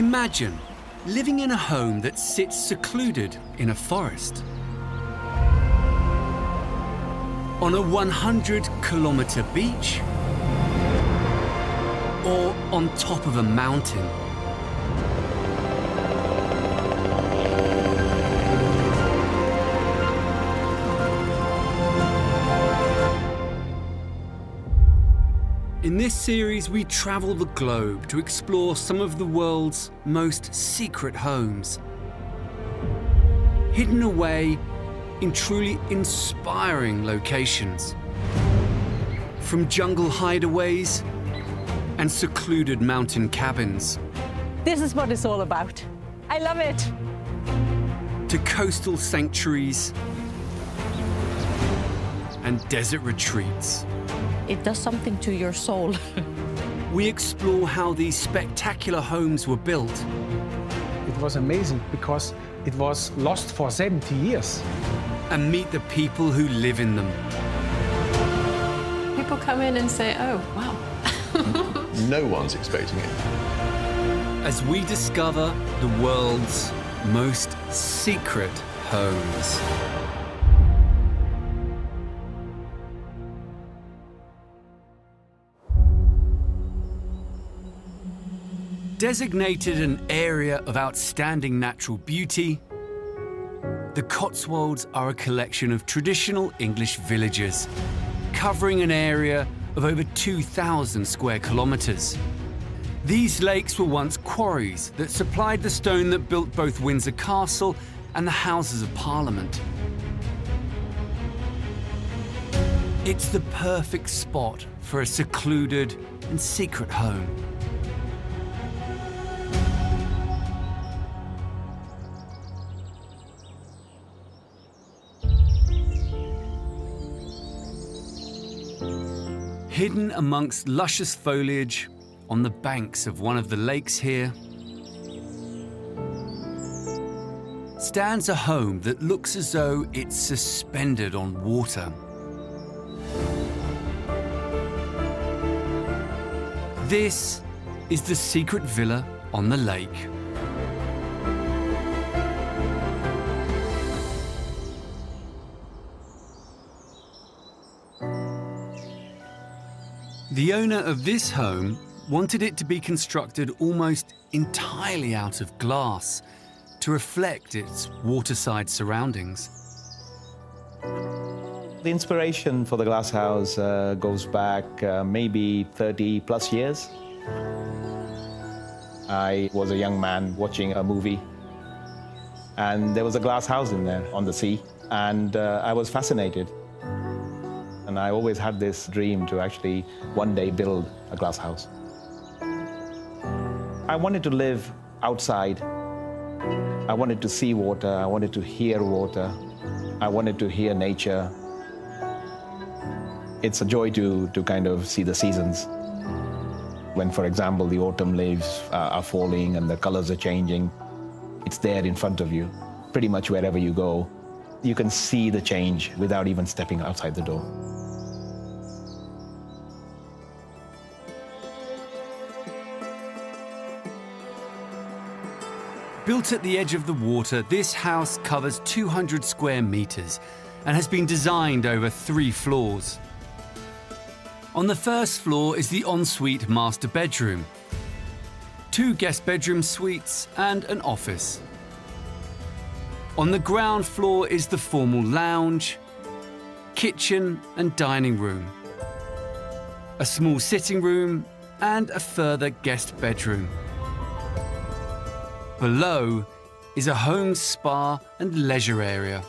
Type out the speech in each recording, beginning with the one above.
Imagine living in a home that sits secluded in a forest. On a 100-kilometre beach, or on top of a mountain. In this series, we travel the globe to explore some of the world's most secret homes, hidden away in truly inspiring locations. From jungle hideaways and secluded mountain cabins. This is what it's all about. I love it. To coastal sanctuaries and desert retreats. It does something to your soul. We explore how these spectacular homes were built. It was amazing because it was lost for 70 years. And meet the people who live in them. People come in and say, oh, wow. No one's expecting it. As we discover the world's most secret homes. Designated an area of outstanding natural beauty, the Cotswolds are a collection of traditional English villages, covering an area of over 2,000 square kilometres. These lakes were once quarries that supplied the stone that built both Windsor Castle and the Houses of Parliament. It's the perfect spot for a secluded and secret home. Hidden amongst luscious foliage on the banks of one of the lakes here stands a home that looks as though it's suspended on water. This is the secret villa on the lake. The owner of this home wanted it to be constructed almost entirely out of glass to reflect its waterside surroundings. The inspiration for the glasshouse goes back maybe 30 plus years. I was a young man watching a movie, and there was a glass house in there on the sea, and I was fascinated. And I always had this dream to actually one day build a glass house. I wanted to live outside. I wanted to see water. I wanted to hear water. I wanted to hear nature. It's a joy to kind of see the seasons. When, for example, the autumn leaves are falling and the colors are changing, it's there in front of you. Pretty much wherever you go, you can see the change without even stepping outside the door. Built at the edge of the water, this house covers 200 square metres and has been designed over 3 floors. On the first floor is the ensuite master bedroom, 2 guest bedroom suites and an office. On the ground floor is the formal lounge, kitchen and dining room, a small sitting room and a further guest bedroom. Below is a home spa and leisure area.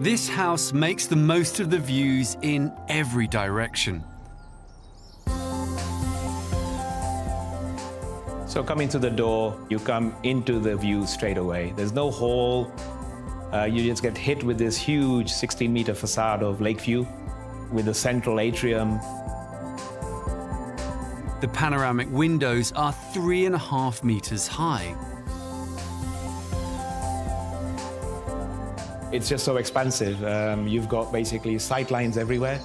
This house makes the most of the views in every direction. So coming to the door, you come into the view straight away. There's no hall. You just get hit with this huge 16-meter facade of Lakeview with a central atrium. The panoramic windows are 3.5 meters high. It's just so expansive. You've got basically sight lines everywhere.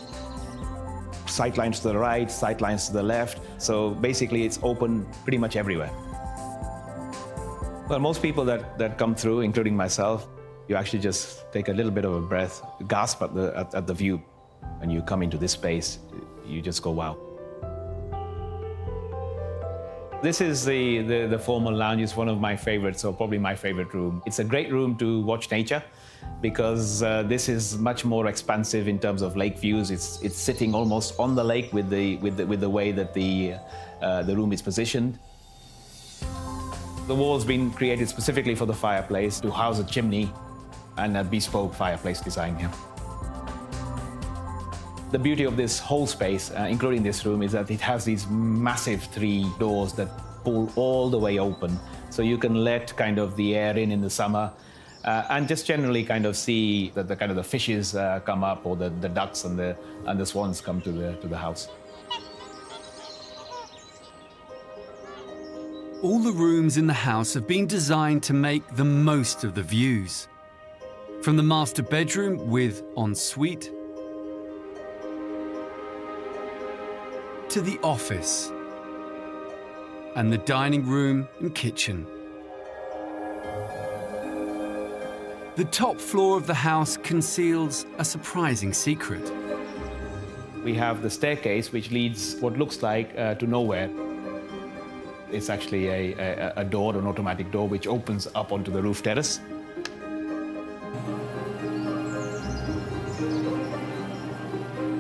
sight lines to the right, sight lines to the left. So basically it's open pretty much everywhere. Well, most people that come through, including myself, you actually just take a little bit of a breath, gasp at the view. When you come into this space, you just go, wow. This is the formal lounge. It's one of my favorites, or probably my favorite room. It's a great room to watch nature because this is much more expansive in terms of lake views. It's sitting almost on the lake with the way that the room is positioned. The wall's been created specifically for the fireplace to house a chimney and a bespoke fireplace design here. The beauty of this whole space, including this room, is that it has these massive 3 doors that pull all the way open. So you can let kind of the air in the summer and just generally kind of see that the fishes come up, or the ducks and the swans come to the house. All the rooms in the house have been designed to make the most of the views. From the master bedroom with ensuite to the office and the dining room and kitchen. The top floor of the house conceals a surprising secret. We have the staircase, which leads what looks like to nowhere. It's actually a door, an automatic door, which opens up onto the roof terrace.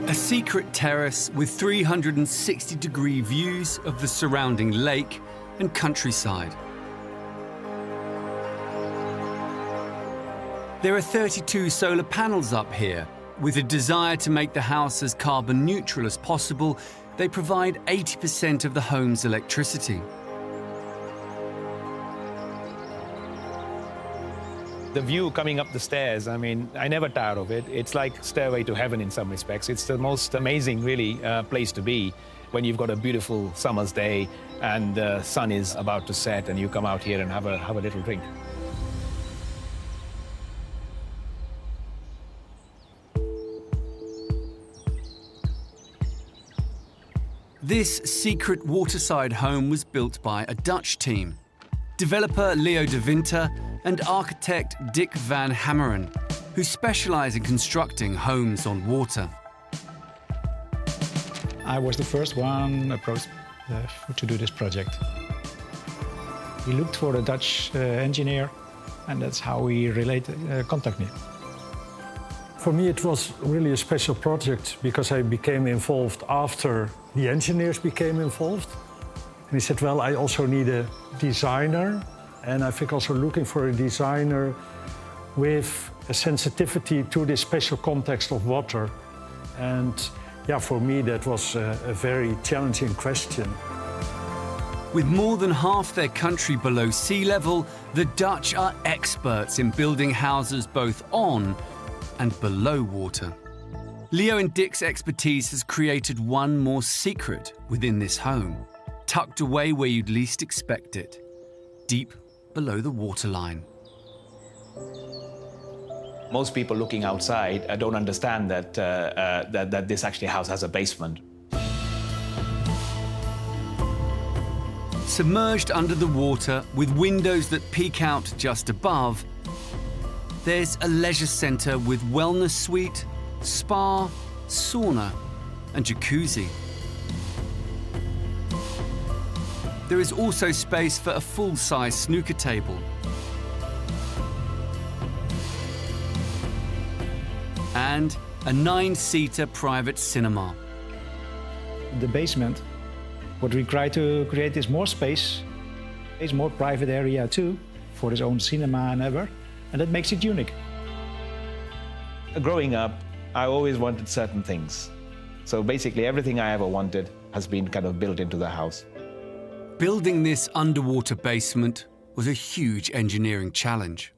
A secret terrace with 360-degree views of the surrounding lake and countryside. There are 32 solar panels up here. With a desire to make the house as carbon neutral as possible, they provide 80% of the home's electricity. The view coming up the stairs, I mean, I never tire of it. It's like Stairway to Heaven in some respects. It's the most amazing, really, place to be when you've got a beautiful summer's day and the sun is about to set and you come out here and have a little drink. This secret waterside home was built by a Dutch team. Developer Leo Denta and architect Dick van Hammeren, who specialize in constructing homes on water. I was the first one approached to do this project. We looked for a Dutch engineer, and that's how he contacted me. For me, it was really a special project because I became involved after the engineers became involved. And he said, well, I also need a designer. And I think also looking for a designer with a sensitivity to this special context of water. And yeah, for me, that was a very challenging question. With more than half their country below sea level, the Dutch are experts in building houses both on and below water. Leo and Dick's expertise has created one more secret within this home, tucked away where you'd least expect it, deep below the waterline. Most people looking outside don't understand that this actually house has a basement. Submerged under the water with windows that peek out just above, there's a leisure centre with wellness suite, spa, sauna and jacuzzi. There is also space for a full-size snooker table. And a 9-seater private cinema. The basement, what we try to create is more space, is more private area too, for his own cinema and ever, and that makes it unique. Growing up, I always wanted certain things. So basically everything I ever wanted has been kind of built into the house. Building this underwater basement was a huge engineering challenge.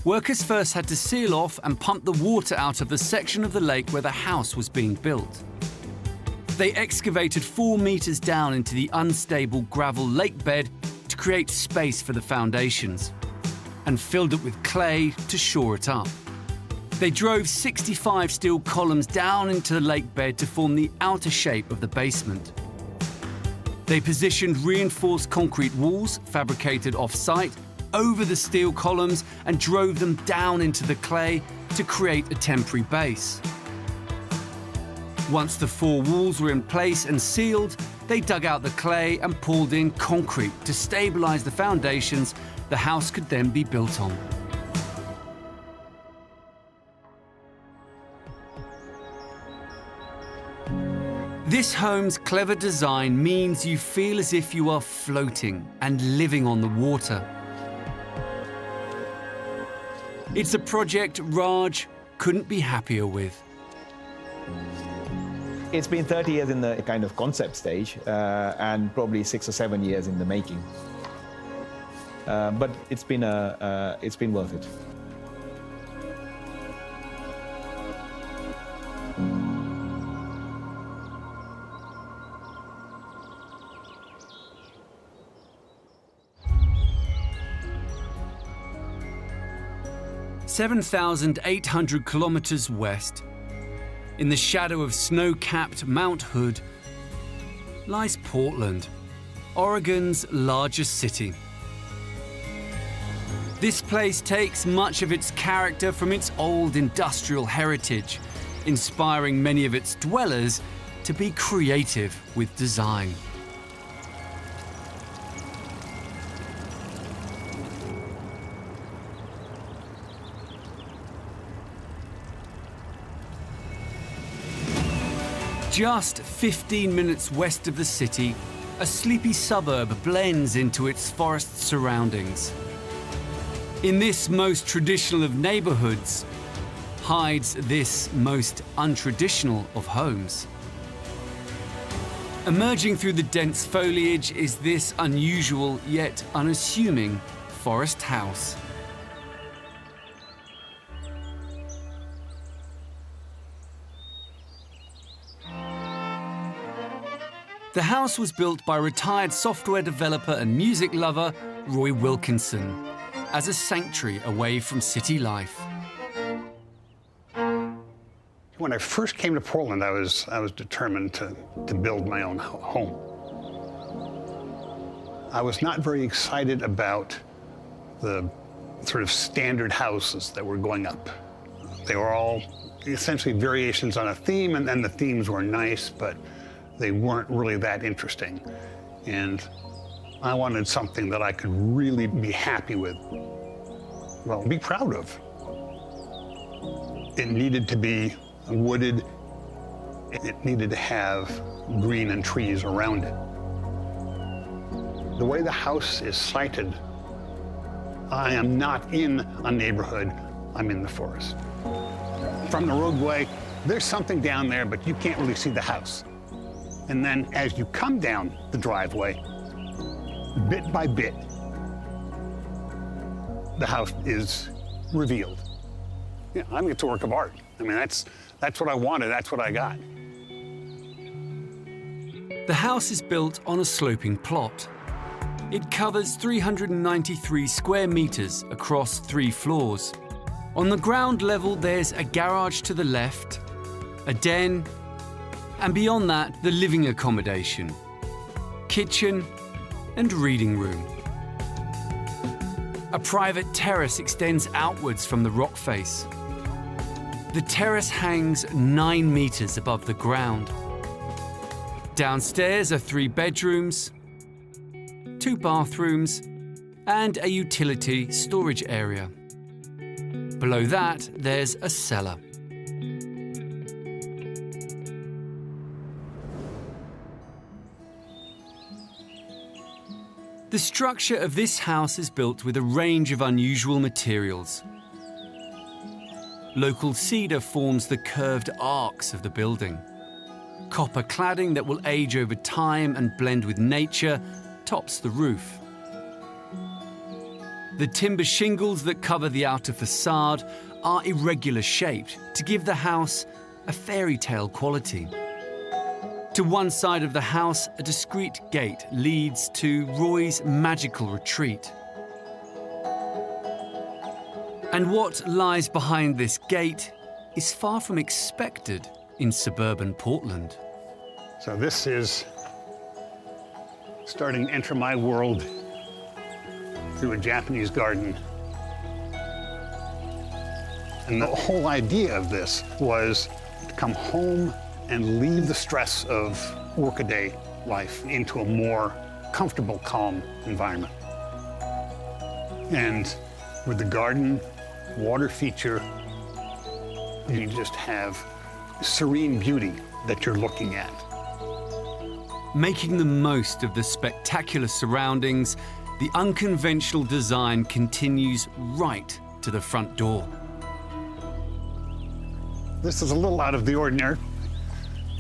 Workers first had to seal off and pump the water out of the section of the lake where the house was being built. They excavated 4 meters down into the unstable gravel lake bed to create space for the foundations and filled it with clay to shore it up. They drove 65 steel columns down into the lake bed to form the outer shape of the basement. They positioned reinforced concrete walls, fabricated off-site, over the steel columns and drove them down into the clay to create a temporary base. Once the 4 walls were in place and sealed, they dug out the clay and poured in concrete to stabilize the foundations the house could then be built on. This home's clever design means you feel as if you are floating and living on the water. It's a project Raj couldn't be happier with. It's been 30 years in the kind of concept stage and probably 6 or 7 years in the making. But it's been worth it. "7,800 kilometers west, in the shadow of snow-capped Mount Hood, lies Portland, Oregon's largest city. This place takes much of its character from its old industrial heritage, inspiring many of its dwellers to be creative with design. Just 15 minutes west of the city, a sleepy suburb blends into its forest surroundings. In this most traditional of neighborhoods hides this most untraditional of homes. Emerging through the dense foliage is this unusual yet unassuming forest house. The house was built by retired software developer and music lover Roy Wilkinson as a sanctuary away from city life. When I first came to Portland, I was determined to build my own home. I was not very excited about the sort of standard houses that were going up. They were all essentially variations on a theme, and then the themes were nice, but they weren't really that interesting. And I wanted something that I could really be happy with, well, be proud of. It needed to be wooded. It needed to have green and trees around it. The way the house is sited, I am not in a neighborhood, I'm in the forest. From the roadway, there's something down there, but you can't really see the house. And then as you come down the driveway, bit by bit, the house is revealed. Yeah, I think it's a work of art. I mean, that's what I wanted, that's what I got. The house is built on a sloping plot. It covers 393 square meters across 3 floors. On the ground level, there's a garage to the left, a den, and beyond that, the living accommodation, kitchen, and reading room. A private terrace extends outwards from the rock face. The terrace hangs 9 meters above the ground. Downstairs are 3 bedrooms, 2 bathrooms, and a utility storage area. Below that, there's a cellar. The structure of this house is built with a range of unusual materials. Local cedar forms the curved arcs of the building. Copper cladding that will age over time and blend with nature tops the roof. The timber shingles that cover the outer facade are irregular shaped to give the house a fairy tale quality. To one side of the house, a discreet gate leads to Roy's magical retreat. And what lies behind this gate is far from expected in suburban Portland. So this is starting to enter my world through a Japanese garden. And the whole idea of this was to come home and leave the stress of workaday life into a more comfortable, calm environment. And with the garden, water feature, you just have serene beauty that you're looking at. Making the most of the spectacular surroundings, the unconventional design continues right to the front door. This is a little out of the ordinary.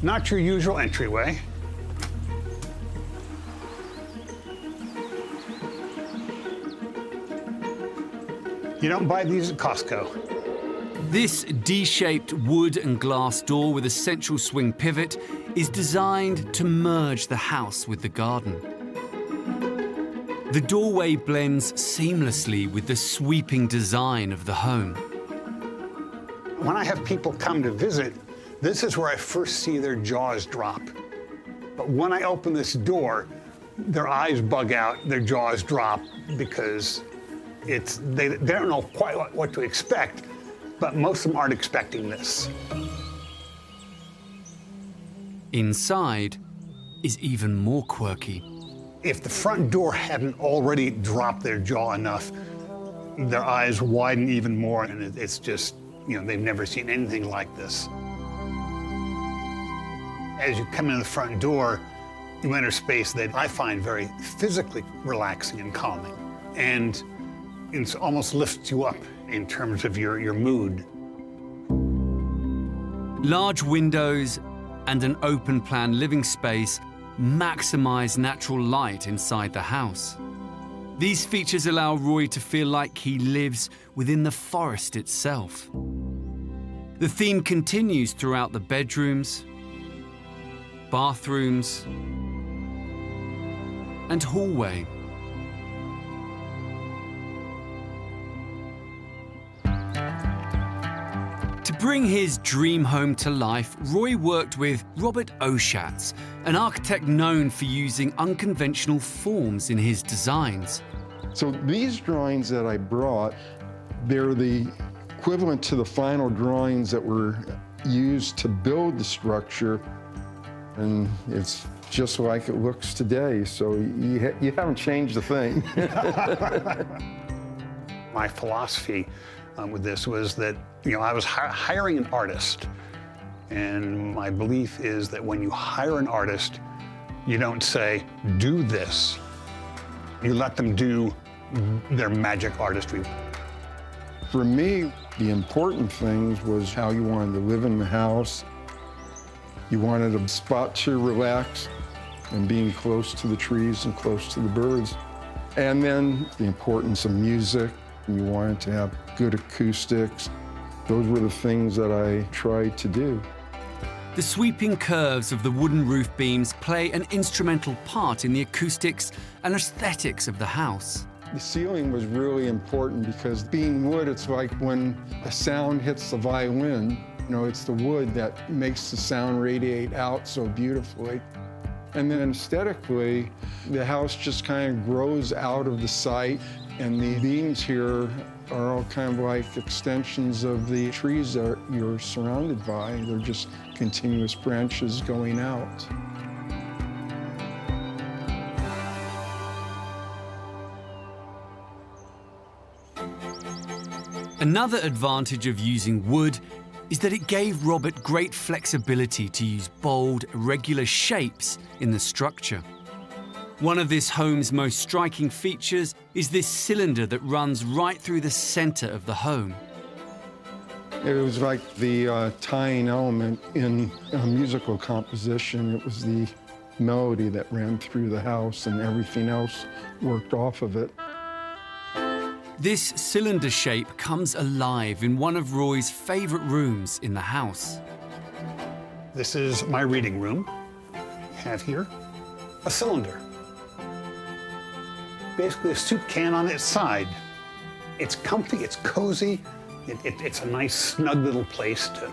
Not your usual entryway. You don't buy these at Costco. This D-shaped wood and glass door with a central swing pivot is designed to merge the house with the garden. The doorway blends seamlessly with the sweeping design of the home. When I have people come to visit, this is where I first see their jaws drop. But when I open this door, their eyes bug out, their jaws drop, because they don't know quite what to expect, but most of them aren't expecting this. Inside is even more quirky. If the front door hadn't already dropped their jaw enough, their eyes widen even more, and it's just, you know, they've never seen anything like this. As you come in the front door, you enter space that I find very physically relaxing and calming. And it almost lifts you up in terms of your mood. Large windows and an open-plan living space maximize natural light inside the house. These features allow Roy to feel like he lives within the forest itself. The theme continues throughout the bedrooms, bathrooms, and hallway. To bring his dream home to life, Roy worked with Robert Oschatz, an architect known for using unconventional forms in his designs. So these drawings that I brought, they're the equivalent to the final drawings that were used to build the structure, and it's just like it looks today, so you haven't changed a thing. My philosophy with this was that, you know, I was hiring an artist, and my belief is that when you hire an artist, you don't say, do this. You let them do their magic artistry. For me, the important things was how you wanted to live in the house. You wanted a spot to relax and being close to the trees and close to the birds. And then the importance of music. You wanted to have good acoustics. Those were the things that I tried to do. The sweeping curves of the wooden roof beams play an instrumental part in the acoustics and aesthetics of the house. The ceiling was really important because being wood, it's like when a sound hits the violin, you know, it's the wood that makes the sound radiate out so beautifully. And then aesthetically, the house just kind of grows out of the site, and the beams here are all kind of like extensions of the trees that you're surrounded by. They're just continuous branches going out. Another advantage of using wood is that it gave Robert great flexibility to use bold, irregular shapes in the structure. One of this home's most striking features is this cylinder that runs right through the center of the home. It was like the tying element in a musical composition. It was the melody that ran through the house, and everything else worked off of it. This cylinder shape comes alive in one of Roy's favorite rooms in the house. This is my reading room. I have here a cylinder. Basically a soup can on its side. It's comfy, it's cozy, it's a nice, snug little place to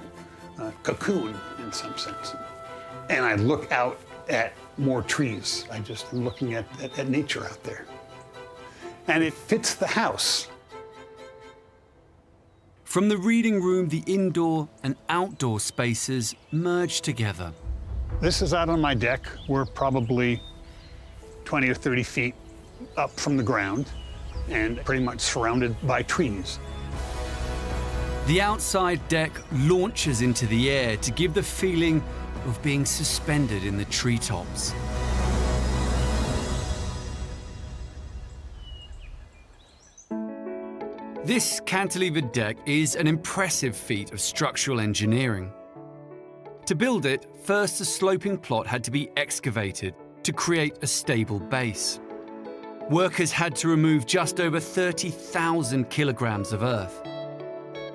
cocoon in some sense. And I look out at more trees. I just am looking at nature out there. And it fits the house. From the reading room, the indoor and outdoor spaces merge together. This is out on my deck. We're probably 20 or 30 feet up from the ground and pretty much surrounded by trees. The outside deck launches into the air to give the feeling of being suspended in the treetops. This cantilevered deck is an impressive feat of structural engineering. To build it, first a sloping plot had to be excavated to create a stable base. Workers had to remove just over 30,000 kilograms of earth.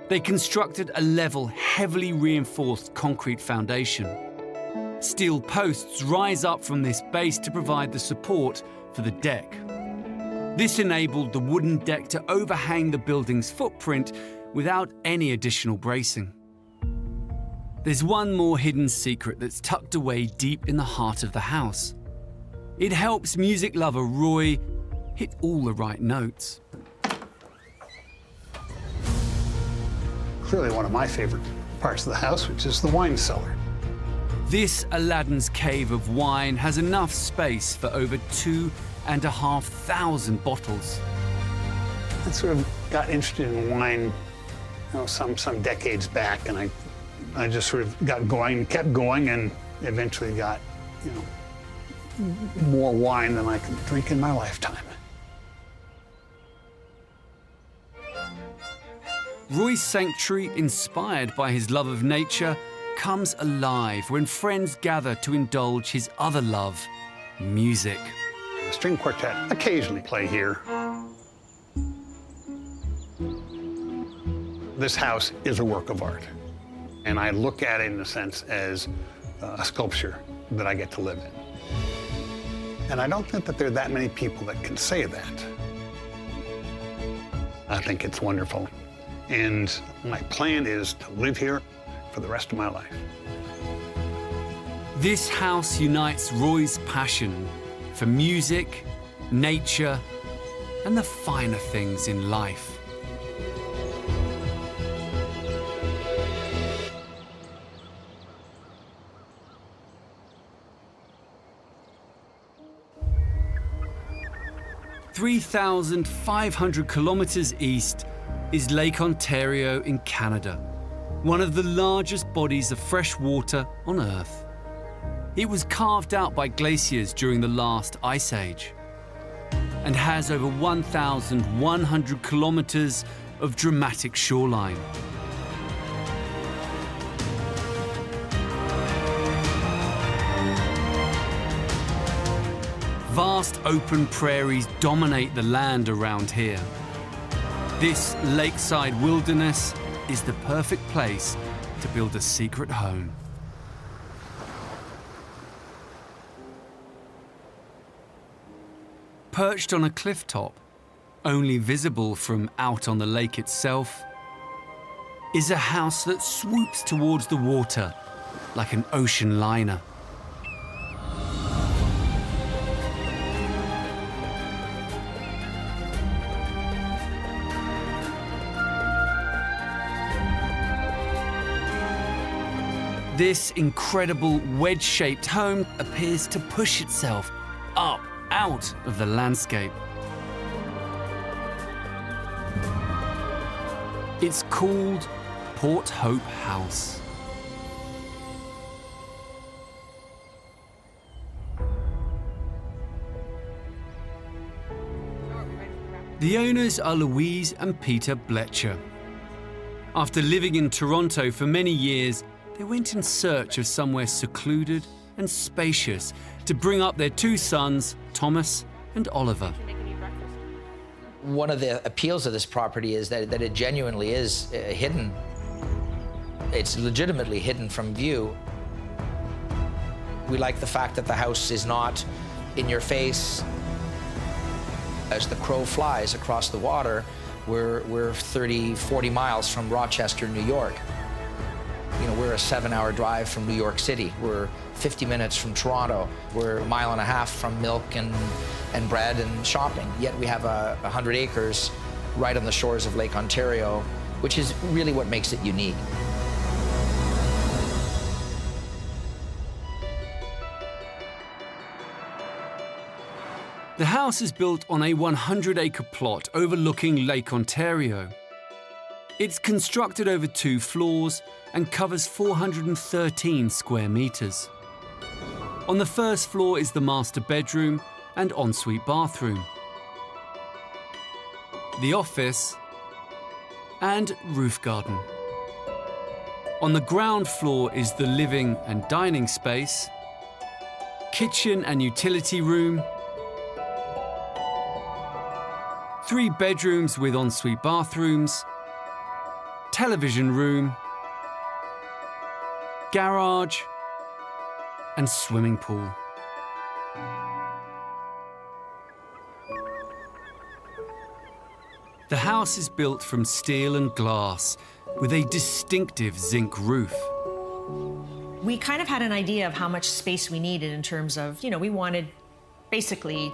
They constructed a level, heavily reinforced concrete foundation. Steel posts rise up from this base to provide the support for the deck. This enabled the wooden deck to overhang the building's footprint without any additional bracing. There's one more hidden secret that's tucked away deep in the heart of the house. It helps music lover Roy hit all the right notes. Clearly one of my favorite parts of the house, which is the wine cellar. This Aladdin's cave of wine has enough space for over 2,500 bottles. I sort of got interested in wine, some decades back, and I just sort of got going, kept going, and eventually got, more wine than I could drink in my lifetime. Roy's sanctuary, inspired by his love of nature, comes alive when friends gather to indulge his other love, music. The string quartet occasionally play here. This house is a work of art, and I look at it in a sense as a sculpture that I get to live in. And I don't think that there are that many people that can say that. I think it's wonderful. And my plan is to live here for the rest of my life. This house unites Roy's passion for music, nature, and the finer things in life. (3,500 kilometers east is Lake Ontario in Canada, one of the largest bodies of fresh water on Earth. It was carved out by glaciers during the last ice age and has over 1,100 kilometers of dramatic shoreline. Vast open prairies dominate the land around here. This lakeside wilderness is the perfect place to build a secret home. Perched on a clifftop, only visible from out on the lake itself, is a house that swoops towards the water like an ocean liner. This incredible wedge-shaped home appears to push itself up out of the landscape. It's called Port Hope House. The owners are Louise and Peter Bletcher. After living in Toronto for many years, they went in search of somewhere secluded and spacious to bring up their two sons, Thomas and Oliver. One of the appeals of this property is that it genuinely is hidden. It's legitimately hidden from view. We like the fact that the house is not in your face as the crow flies across the water, We're 30, 40 miles from Rochester, New York. You know, we're a 7-hour drive from New York City. We're 50 minutes from Toronto. We're a mile and a half from milk and bread and shopping. Yet we have 100 acres right on the shores of Lake Ontario, which is really what makes it unique. The house is built on a 100-acre plot overlooking Lake Ontario. It's constructed over 2 floors and covers 413 square meters. On the first floor is the master bedroom and ensuite bathroom, the office, and roof garden. On the ground floor is the living and dining space, kitchen and utility room, 3 bedrooms with ensuite bathrooms, television room, garage, and swimming pool. The house is built from steel and glass with a distinctive zinc roof. We kind of had an idea of how much space we needed in terms of, you know, we wanted basically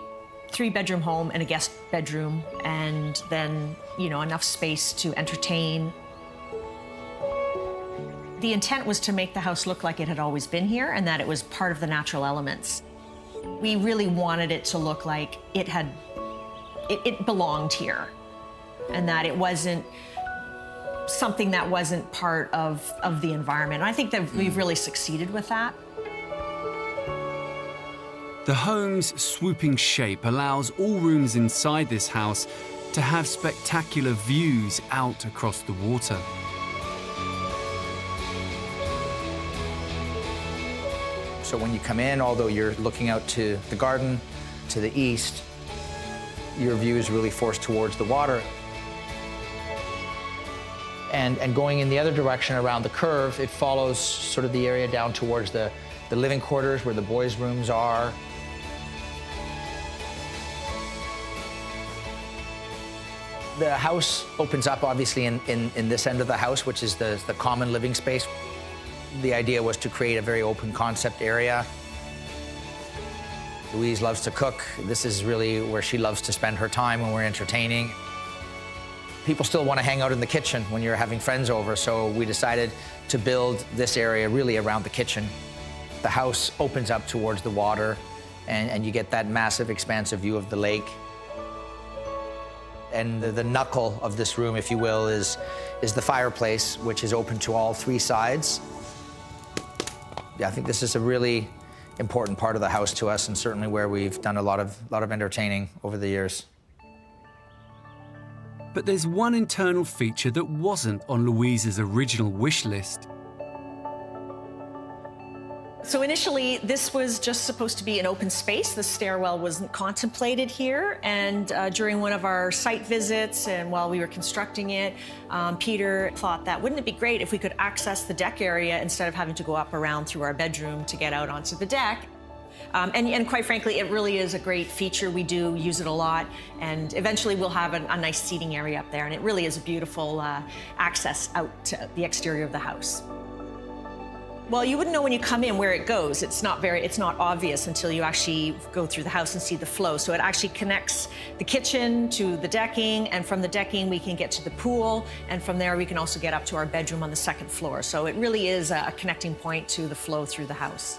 3-bedroom home and a guest bedroom, and then, you know, enough space to entertain. The intent was to make the house look like it had always been here and that it was part of the natural elements. We really wanted it to look like it belonged here, and that it wasn't something that wasn't part of the environment. And I think that we've really succeeded with that. The home's swooping shape allows all rooms inside this house to have spectacular views out across the water. So when you come in, although you're looking out to the garden, to the east, your view is really forced towards the water. And going in the other direction around the curve, it follows sort of the area down towards the living quarters where the boys' rooms are. The house opens up, obviously, in this end of the house, which is the common living space. The idea was to create a very open concept area. Louise loves to cook. This is really where she loves to spend her time when we're entertaining. People still want to hang out in the kitchen when you're having friends over, so we decided to build this area really around the kitchen. The house opens up towards the water, and you get that massive, expansive view of the lake. And the knuckle of this room, if you will, is the fireplace, which is open to all 3 sides. Yeah, I think this is a really important part of the house to us, and certainly where we've done a lot of entertaining over the years. But there's one internal feature that wasn't on Louise's original wish list. So initially, this was just supposed to be an open space. The stairwell wasn't contemplated here. And during one of our site visits and while we were constructing it, Peter thought that wouldn't it be great if we could access the deck area instead of having to go up around through our bedroom to get out onto the deck. And quite frankly, it really is a great feature. We do use it a lot, and eventually we'll have a nice seating area up there, and it really is a beautiful access out to the exterior of the house. Well, you wouldn't know when you come in where it goes. It's not obvious until you actually go through the house and see the flow. So it actually connects the kitchen to the decking, and from the decking we can get to the pool, and from there we can also get up to our bedroom on the 2nd floor. So it really is a connecting point to the flow through the house.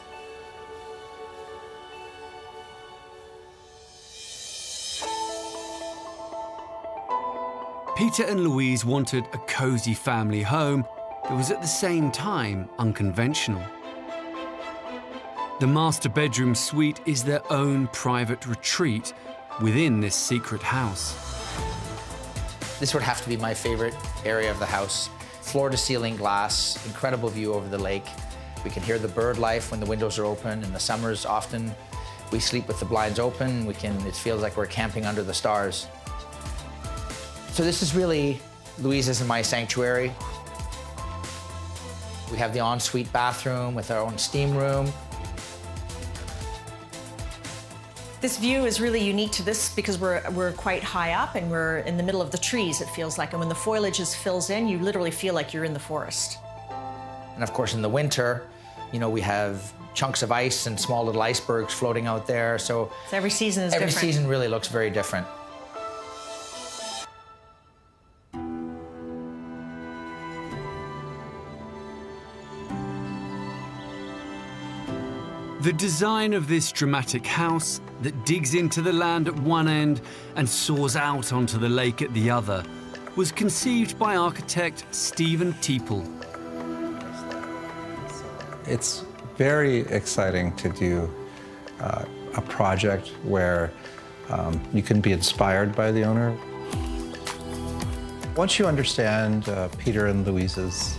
Peter and Louise wanted a cozy family home that was at the same time unconventional. The master bedroom suite is their own private retreat within this secret house. This would have to be my favorite area of the house. Floor-to-ceiling glass, incredible view over the lake. We can hear the bird life when the windows are open. In the summers, often we sleep with the blinds open. It feels like we're camping under the stars. So this is really Louise's and my sanctuary. We have the ensuite bathroom with our own steam room. This view is really unique to this because we're quite high up and we're in the middle of the trees, it feels like. And when the foliage fills in, you literally feel like you're in the forest. And of course, in the winter, you know, we have chunks of ice and small little icebergs floating out there. So every season is different. Every season really looks very different. The design of this dramatic house that digs into the land at one end and soars out onto the lake at the other was conceived by architect Stephen Teeple. It's very exciting to do a project where you can be inspired by the owner. Once you understand Peter and Louise's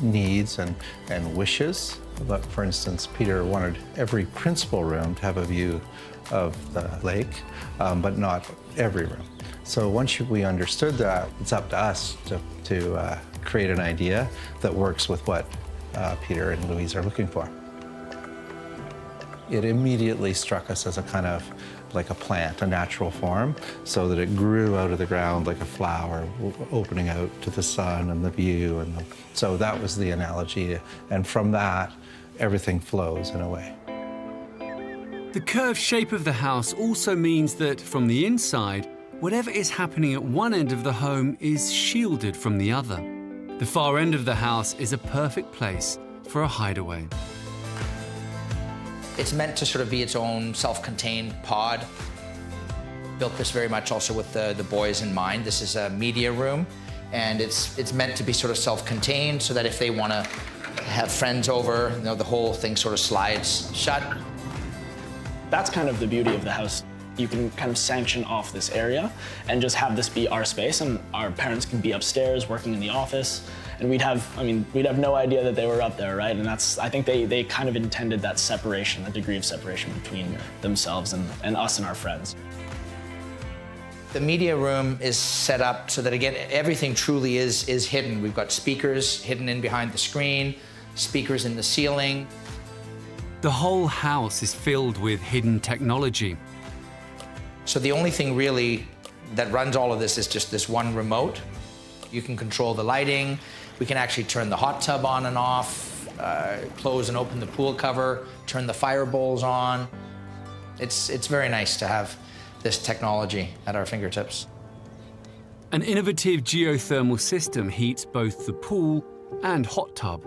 needs and wishes, but for instance, Peter wanted every principal room to have a view of the lake, but not every room. So once we understood that, it's up to us to create an idea that works with what Peter and Louise are looking for. It immediately struck us as a kind of like a plant, a natural form, so that it grew out of the ground like a flower, opening out to the sun and the view. So that was the analogy, and from that, everything flows in a way. The curved shape of the house also means that from the inside, whatever is happening at one end of the home is shielded from the other. The far end of the house is a perfect place for a hideaway. It's meant to sort of be its own self-contained pod. Built this very much also with the boys in mind. This is a media room, and it's meant to be sort of self-contained so that if they want to have friends over, you know, the whole thing sort of slides shut. That's kind of the beauty of the house. You can kind of sanction off this area and just have this be our space, and our parents can be upstairs working in the office, and we'd have no idea that they were up there, right? And I think they kind of intended that separation, that degree of separation between themselves and us and our friends. The media room is set up so that, again, everything truly is hidden. We've got speakers hidden in behind the screen, speakers in the ceiling. The whole house is filled with hidden technology. So the only thing really that runs all of this is just this one remote. You can control the lighting. We can actually turn the hot tub on and off, close and open the pool cover, turn the fire bowls on. It's very nice to have this technology at our fingertips. An innovative geothermal system heats both the pool and hot tub.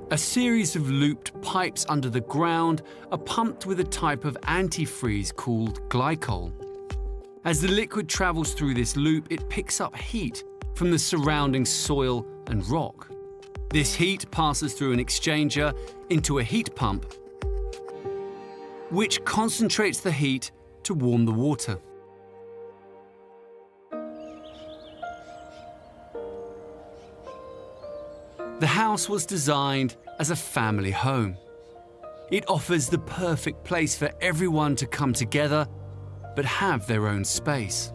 A series of looped pipes under the ground are pumped with a type of antifreeze called glycol. As the liquid travels through this loop, it picks up heat from the surrounding soil and rock. This heat passes through an exchanger into a heat pump, which concentrates the heat to warm the water. The house was designed as a family home. It offers the perfect place for everyone to come together, but have their own space.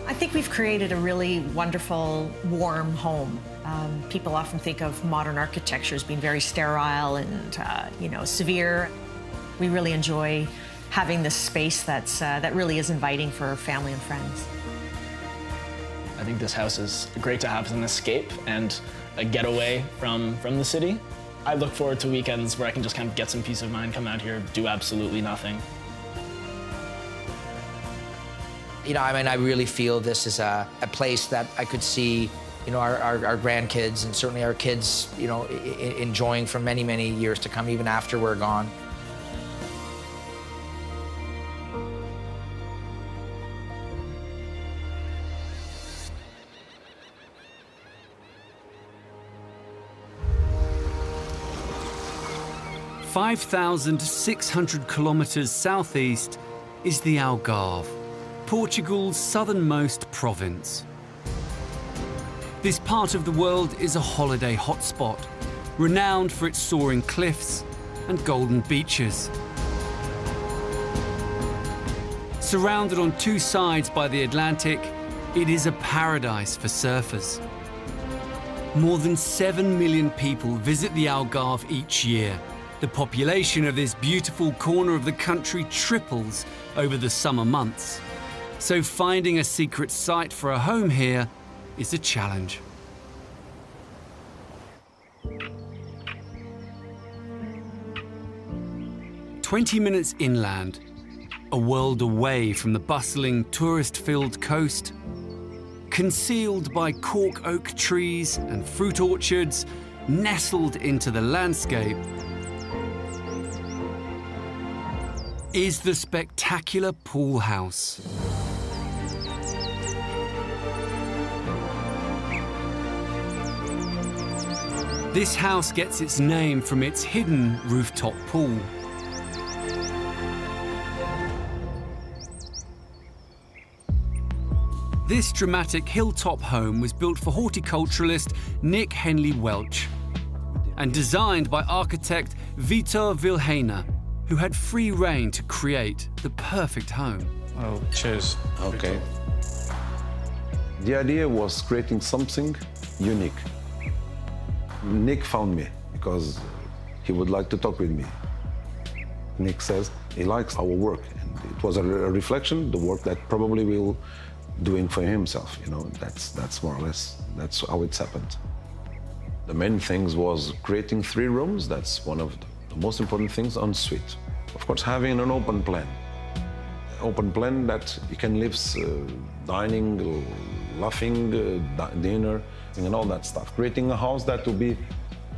I think we've created a really wonderful, warm home. People often think of modern architecture as being very sterile and severe. We really enjoy having this space that really is inviting for family and friends. I think this house is great to have as an escape and a getaway from the city. I look forward to weekends where I can just kind of get some peace of mind, come out here, do absolutely nothing. You know, I mean, I really feel this is a place that I could see, you know, our grandkids and certainly our kids, you know, enjoying for many, many years to come, even after we're gone. "5,600 kilometers southeast is the Algarve, Portugal's southernmost province. This part of the world is a holiday hotspot, renowned for its soaring cliffs and golden beaches. Surrounded on two sides by the Atlantic, it is a paradise for surfers. More than 7 million people visit the Algarve each year. The population of this beautiful corner of the country triples over the summer months. So finding a secret site for a home here is a challenge. "20 minutes inland, a world away from the bustling, tourist-filled coast, concealed by cork oak trees and fruit orchards, nestled into the landscape, is the spectacular pool house. This house gets its name from its hidden rooftop pool. This dramatic hilltop home was built for horticulturalist Nick Henley Welch and designed by architect Vitor Vilhena, who had free rein to create the perfect home. Oh, cheers. Okay. The idea was creating something unique. Nick found me because he would like to talk with me. Nick says he likes our work, and it was a reflection, the work that probably we'll doing for himself, you know, that's more or less, that's how it's happened. The main things was creating 3 rooms, that's one of the most important things, en suite. Of course, having an open plan. Open plan that you can live dining, laughing, dinner, and all that stuff. Creating a house that will be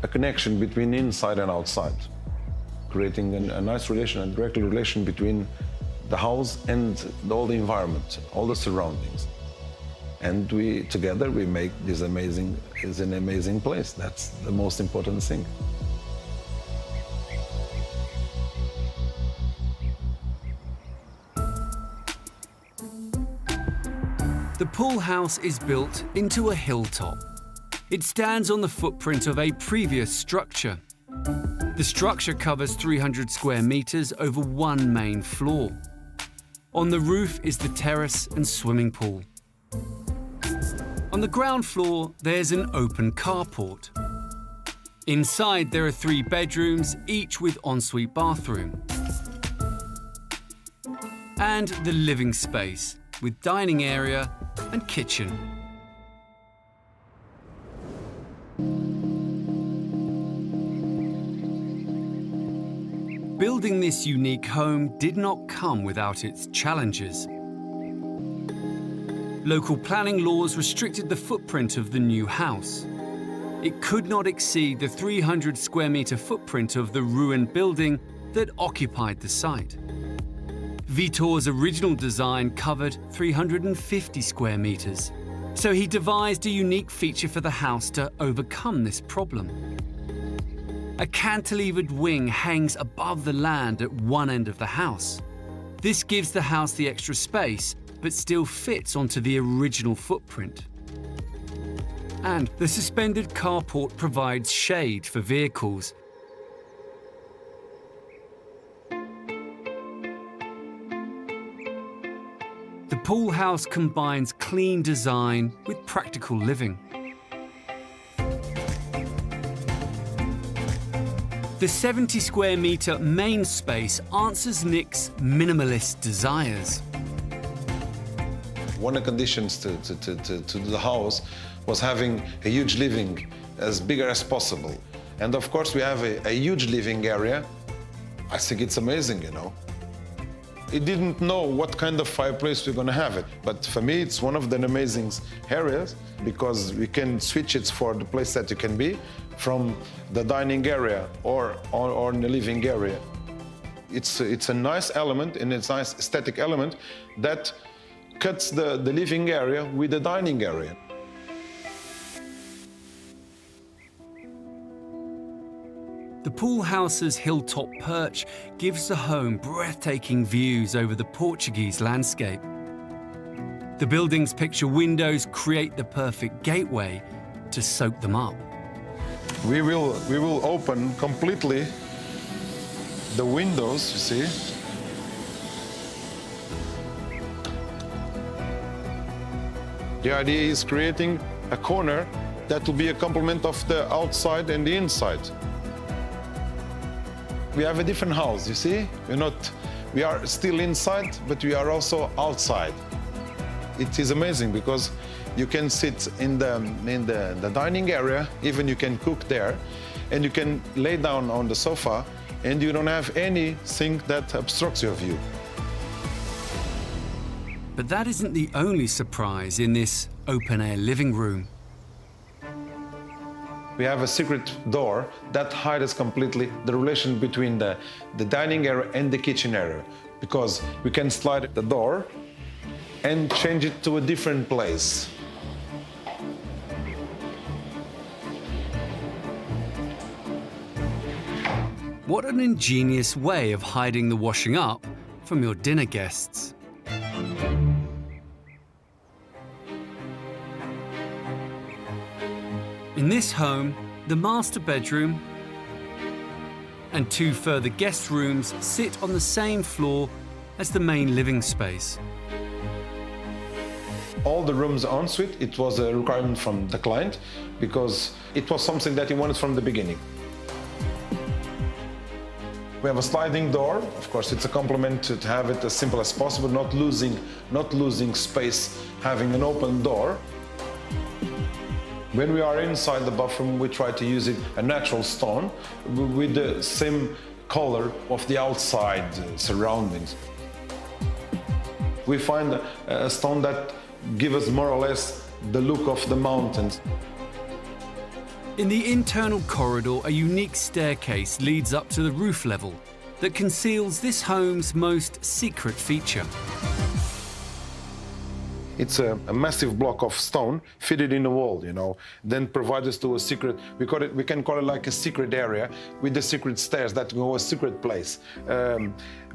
a connection between inside and outside. Creating a nice relation, a direct relation between the house and all the environment, all the surroundings. And together we make this an amazing place. That's the most important thing. The pool house is built into a hilltop. It stands on the footprint of a previous structure. The structure covers 300 square meters over one main floor. On the roof is the terrace and swimming pool. On the ground floor, there's an open carport. Inside, there are 3 bedrooms, each with ensuite bathroom. And the living space, with dining area and kitchen. Building this unique home did not come without its challenges. Local planning laws restricted the footprint of the new house. It could not exceed the 300 square meter footprint of the ruined building that occupied the site. Vitor's original design covered 350 square meters, so he devised a unique feature for the house to overcome this problem. A cantilevered wing hangs above the land at one end of the house. This gives the house the extra space, but still fits onto the original footprint. And the suspended carport provides shade for vehicles. The pool house combines clean design with practical living. The 70 square meter main space answers Nick's minimalist desires. One of the conditions to the house was having a huge living, as bigger as possible. And of course we have a huge living area. I think it's amazing, you know. It didn't know what kind of fireplace we're gonna have it, but for me it's one of the amazing areas because we can switch it for the place that you can be from the dining area or in the living area. It's a nice element and it's a nice aesthetic element that cuts the living area with the dining area. The pool house's hilltop perch gives the home breathtaking views over the Portuguese landscape. The building's picture windows create the perfect gateway to soak them up. We will open completely the windows, you see. The idea is creating a corner That will be a complement of the outside and the inside. We have a different house, you see? We are still inside, but we are also outside. It is amazing because you can sit in the dining area, even you can cook there, and you can lay down on the sofa, and you don't have anything that obstructs your view. But that isn't the only surprise in this open-air living room. We have a secret door that hides completely the relation between the dining area and the kitchen area, because we can slide the door and change it to a different place. What an ingenious way of hiding the washing up from your dinner guests. In this home, the master bedroom and 2 further guest rooms sit on the same floor as the main living space. All the rooms en suite, it was a requirement from the client because it was something that he wanted from the beginning. We have a sliding door. Of course, it's a compliment to have it as simple as possible, not losing space, having an open door. When we are inside the bathroom, we try to use a natural stone with the same color of the outside surroundings. We find a stone that gives us more or less the look of the mountains. In the internal corridor, a unique staircase leads up to the roof level that conceals this home's most secret feature. It's a massive block of stone fitted in the wall, then provides us to a secret, we can call it like a secret area with the secret stairs that go a secret place.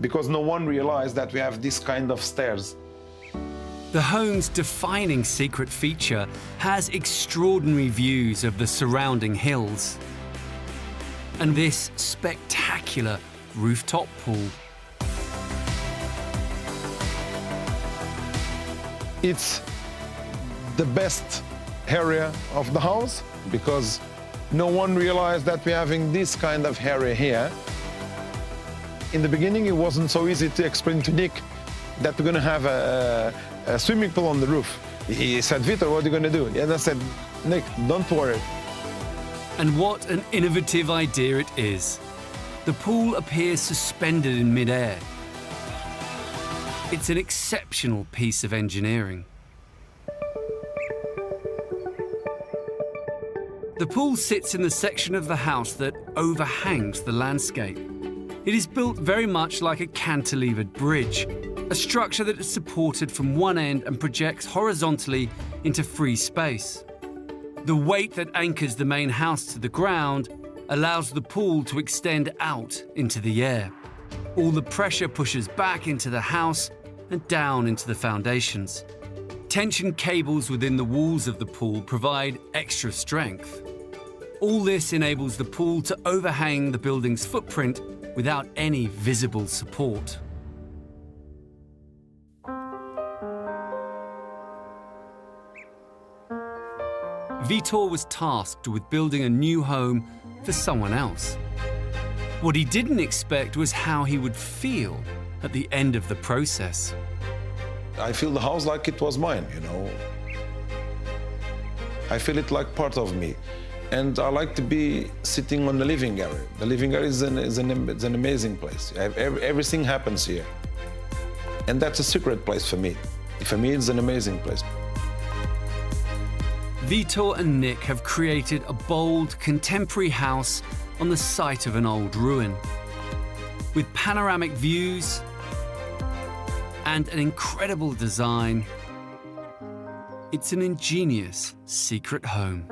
Because no one realized that we have this kind of stairs. The home's defining secret feature has extraordinary views of the surrounding hills and this spectacular rooftop pool. It's the best area of the house because no one realized that we're having this kind of area here. In the beginning, it wasn't so easy to explain to Nick that we're going to have a swimming pool on the roof. He said, "Vitor, what are you going to do?" And I said, "Nick, don't worry." And what an innovative idea it is. The pool appears suspended in mid-air. It's an exceptional piece of engineering. The pool sits in the section of the house that overhangs the landscape. It is built very much like a cantilevered bridge, a structure that is supported from one end and projects horizontally into free space. The weight that anchors the main house to the ground allows the pool to extend out into the air. All the pressure pushes back into the house and down into the foundations. Tension cables within the walls of the pool provide extra strength. All this enables the pool to overhang the building's footprint without any visible support. Vitor was tasked with building a new home for someone else. What he didn't expect was how he would feel at the end of the process. I feel the house like it was mine, I feel it like part of me. And I like to be sitting on the living area. The living area is an amazing place. Everything happens here. And that's a secret place for me. For me, it's an amazing place. Vitor and Nick have created a bold, contemporary house on the site of an old ruin. With panoramic views and an incredible design, it's an ingenious secret home.